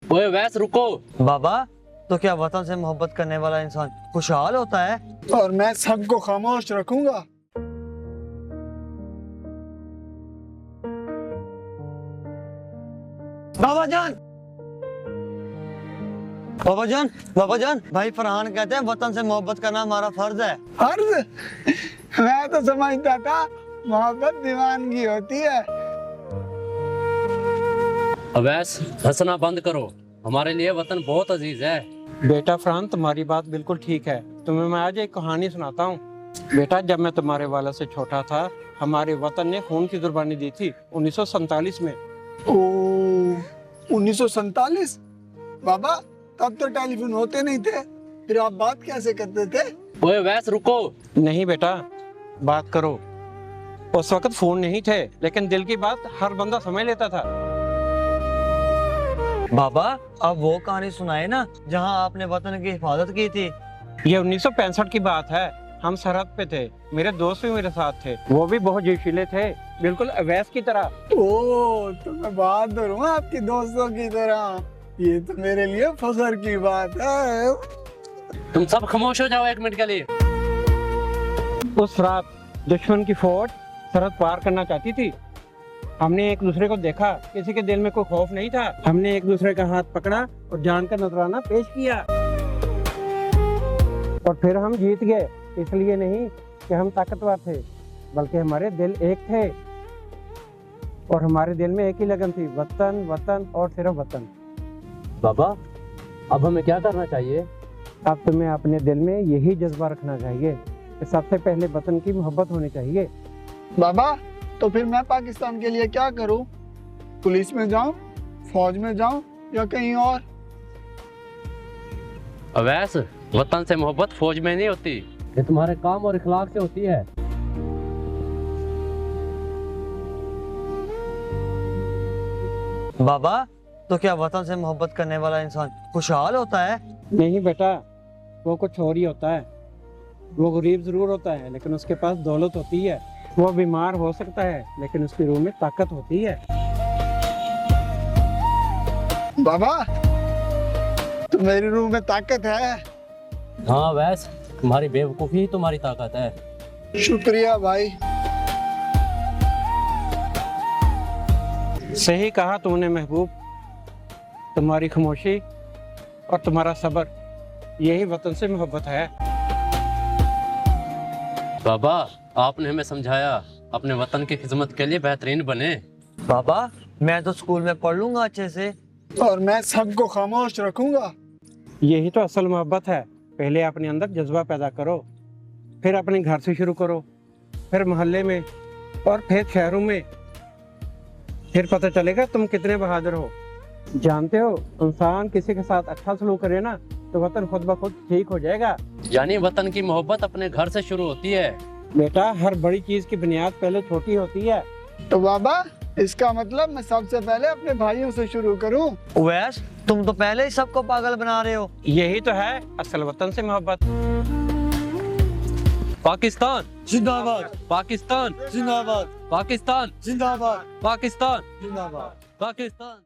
ओए वैस रुको। बाबा, तो क्या वतन से मोहब्बत करने वाला इंसान खुशहाल होता है? और मैं सबको खामोश रखूंगा। बाबा जान, बाबा जान, बाबा जान, भाई फरहान कहते हैं वतन से मोहब्बत करना हमारा फर्ज है। फर्ज? मैं तो समझता था मोहब्बत दीवानगी होती है। अवैस हंसना बंद करो, हमारे लिए वतन बहुत अजीज है। बेटा फरहान, तुम्हारी बात बिल्कुल ठीक है। तुम्हें मैं आज एक कहानी सुनाता हूँ। बेटा, जब मैं तुम्हारे वाला से छोटा था, हमारे वतन ने खून की कुर्बानी दी थी 1947 में। ओ 1947? बाबा तब तो टेलीफोन होते नहीं थे, फिर आप बात कैसे करते थे? ओए वैस रुको। नहीं बेटा, बात करो। उस वक्त फोन नहीं थे, लेकिन दिल की बात हर बंदा समझ लेता था। बाबा, अब वो कहानी सुनाए ना जहां आपने वतन की हिफाजत की थी। ये 1965 की बात है। हम सरहद पे थे, मेरे दोस्त भी मेरे साथ थे। वो भी बहुत जोशीले थे, बिल्कुल अवैस की तरह। ओ तो मैं बहादुर हूँ आपके दोस्तों की तरह। ये तो मेरे लिए फख्र की बात है। तुम सब खामोश हो जाओ 1 मिनट के लिए। उस रात दुश्मन की फौज सरहद पार करना चाहती थी। हमने एक दूसरे को देखा, किसी के दिल में कोई खौफ नहीं था। हमने एक दूसरे का हाथ पकड़ा और जान का नजराना पेश किया, और फिर हम जीत गए। इसलिए नहीं कि हम ताकतवर थे, बल्कि हमारे दिल एक थे, और हमारे दिल में एक ही लगन थी, वतन वतन और सिर्फ वतन। बाबा अब हमें क्या करना चाहिए? अब तुम्हें अपने दिल में यही जज्बा रखना चाहिए कि सबसे पहले वतन की मोहब्बत होनी चाहिए। बाबा तो फिर मैं पाकिस्तान के लिए क्या करूं? पुलिस में जाऊं, फौज में जाऊं या कहीं और? अवैस, वतन से मोहब्बत फौज में नहीं होती, ये तुम्हारे काम और इखलाक से होती है। बाबा, तो क्या वतन से मोहब्बत करने वाला इंसान खुशहाल होता है? नहीं बेटा, वो कुछ और ही होता है। वो गरीब जरूर होता है, लेकिन उसके पास दौलत होती है। वो बीमार हो सकता है, लेकिन उसकी रूह में ताकत होती है। बाबा तो मेरी रूह में ताकत है। हाँ वैस, तुम्हारी बेवकूफी ही तुम्हारी ताकत है। शुक्रिया भाई। सही कहा तुमने महबूब। तुम्हारी खामोशी और तुम्हारा सब्र, यही वतन से मोहब्बत है। बाबा आपने हमें समझाया, अपने वतन की खिदमत के लिए बेहतरीन बने। बाबा, मैं तो स्कूल में पढ़ लूंगा अच्छे से। और मैं सबको खामोश रखूंगा। यही तो असल मोहब्बत है। पहले अपने अंदर जज्बा पैदा करो, फिर अपने घर से शुरू करो, फिर मोहल्ले में, और फिर शहरों में। फिर पता चलेगा तुम कितने बहादुर हो। जानते हो, इंसान किसी के साथ अच्छा सलूक करे ना, तो वतन खुद ब खुद ठीक हो जाएगा। यानी वतन की मोहब्बत अपने घर से शुरू होती है। बेटा, हर बड़ी चीज की बुनियाद पहले छोटी होती है। तो बाबा इसका मतलब मैं सबसे पहले अपने भाइयों से शुरू करूं। वैस, तुम तो पहले ही सबको पागल बना रहे हो। यही तो है असल वतन से मोहब्बत। पाकिस्तान जिंदाबाद, पाकिस्तान जिंदाबाद, पाकिस्तान जिंदाबाद, पाकिस्तान जिंदाबाद। पाकिस्तान।